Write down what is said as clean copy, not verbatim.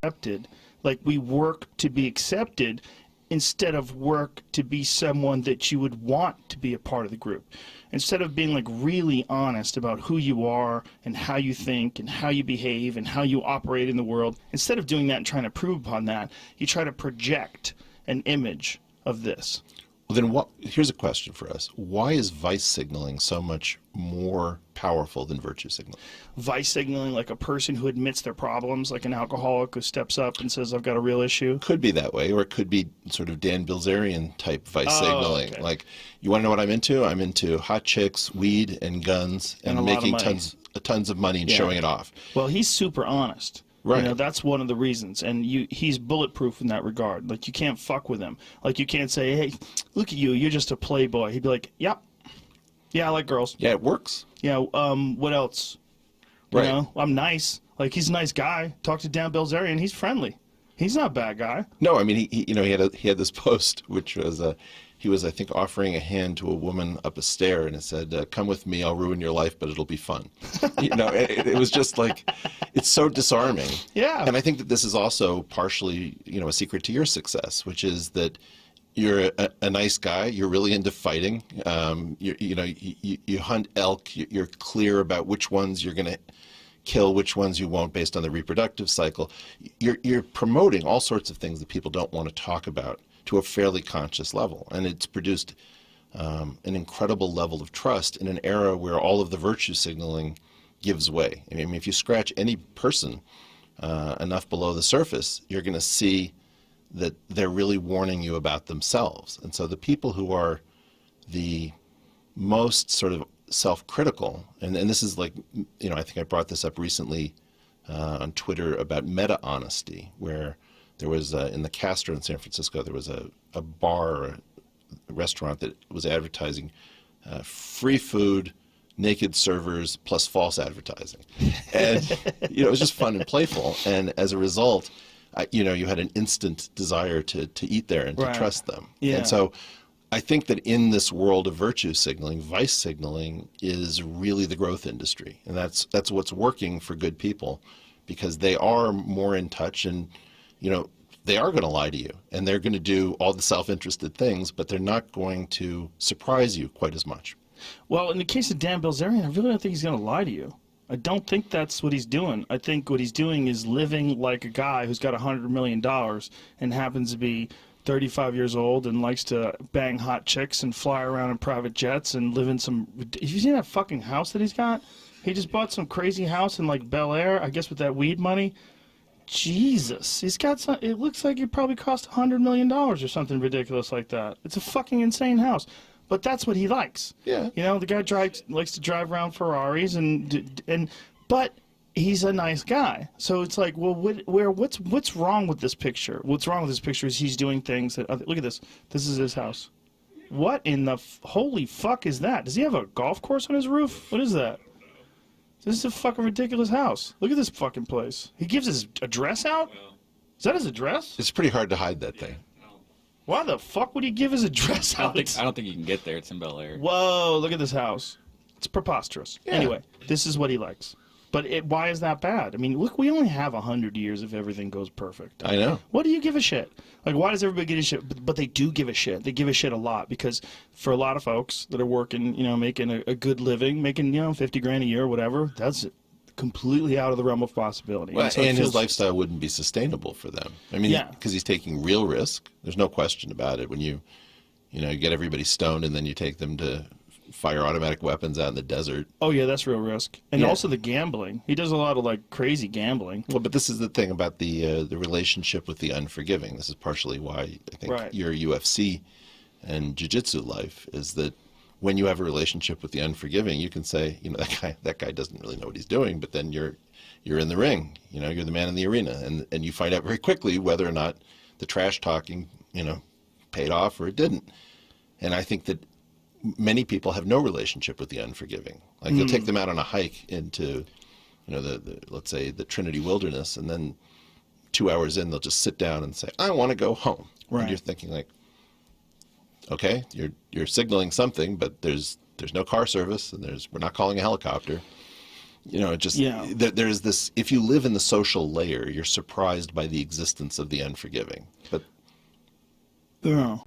accepted. Like, we work to be accepted instead of work to be someone that you would want to be a part of the group. Instead of being like really honest about who you are and how you think and how you behave and how you operate in the world, instead of doing that and trying to prove upon that, you try to project an image of this. Well, then here's a question for us. Why is vice signaling so much more powerful than virtue signaling? Vice signaling, like a person who admits their problems, like an alcoholic who steps up and says, I've got a real issue. Could be that way, or it could be sort of Dan Bilzerian type vice signaling. Okay. Like, you want to know what I'm into? I'm into hot chicks, weed, and guns, and making tons of money and showing it off. Well, he's super honest. Right. You know, that's one of the reasons. And he's bulletproof in that regard. Like, you can't fuck with him. Like, you can't say, hey, look at you, you're just a playboy. He'd be like, yep. Yeah, I like girls. Yeah, it works. Yeah, what else? You know, I'm nice. Like, he's a nice guy. Talk to Dan Bilzerian, he's friendly. He's not a bad guy. No, I mean, he had this post, which was, he was, I think, offering a hand to a woman up a stair, and it said, come with me, I'll ruin your life, but it'll be fun. You know, it was just like, it's so disarming. Yeah. And I think that this is also partially, you know, a secret to your success, which is that you're a nice guy, you're really into fighting, you hunt elk, you're clear about which ones you're going to kill, which ones you won't based on the reproductive cycle. You're promoting all sorts of things that people don't want to talk about to a fairly conscious level. And it's produced an incredible level of trust in an era where all of the virtue signaling gives way. I mean, if you scratch any person enough below the surface, you're going to see that they're really warning you about themselves. And so the people who are the most sort of self-critical, and this is like, you know, I think I brought this up recently on Twitter about meta-honesty, where there was, in the Castro in San Francisco, there was a bar or a restaurant that was advertising free food, naked servers, plus false advertising. And, you know, it was just fun and playful. And as a result, you know, you had an instant desire to eat there and to trust them. Yeah. And so I think that in this world of virtue signaling, vice signaling is really the growth industry. And that's what's working for good people, because they are more in touch, and, you know, they are going to lie to you, and they're going to do all the self-interested things, but they're not going to surprise you quite as much. Well, in the case of Dan Bilzerian, I really don't think he's going to lie to you. I don't think that's what he's doing. I think what he's doing is living like a guy who's got $100 million and happens to be 35 years old and likes to bang hot chicks and fly around in private jets and live in some... Have you seen that fucking house that he's got? He just bought some crazy house in, like, Bel Air, I guess with that weed money. Jesus. He's got some... It looks like it probably cost $100 million or something ridiculous like that. It's a fucking insane house. But that's what he likes. Yeah. You know, the guy likes to drive around Ferraris, but he's a nice guy. So it's like, well, what's wrong with this picture? What's wrong with this picture is he's doing things that, look at this. This is his house. What in the holy fuck is that? Does he have a golf course on his roof? What is that? This is a fucking ridiculous house. Look at this fucking place. He gives his address out? Is that his address? It's pretty hard to hide that thing. Why the fuck would he give his address out? I don't think you can get there. It's in Bel Air. Whoa, look at this house. It's preposterous. Yeah. Anyway, this is what he likes. But why is that bad? I mean, look, we only have 100 years if everything goes perfect. I know. What do you give a shit? Like, why does everybody give a shit? But they do give a shit. They give a shit a lot, because for a lot of folks that are working, you know, making a good living, making, you know, 50 grand a year or whatever, that's completely out of the realm of possibility. Well, so and his lifestyle wouldn't be sustainable for them. I mean, because he's taking real risk. There's no question about it. When you get everybody stoned and then you take them to fire automatic weapons out in the desert. Oh yeah, that's real risk. And also the gambling. He does a lot of like crazy gambling. Well, but this is the thing about the relationship with the unforgiving. This is partially why I think your UFC and jiu-jitsu life is that when you have a relationship with the unforgiving, you can say, you know, that guy doesn't really know what he's doing, but then you're in the ring, you know, you're the man in the arena, and you find out very quickly whether or not the trash talking, you know, paid off or it didn't. And I think that many people have no relationship with the unforgiving. Like, you'll take them out on a hike into, you know, let's say the Trinity Wilderness, and then 2 hours in, they'll just sit down and say, I want to go home. Right. And you're thinking, like, okay, you're signaling something, but there's no car service, and we're not calling a helicopter. You know, just Yeah. there's this. If you live in the social layer, you're surprised by the existence of the unforgiving. But Yeah.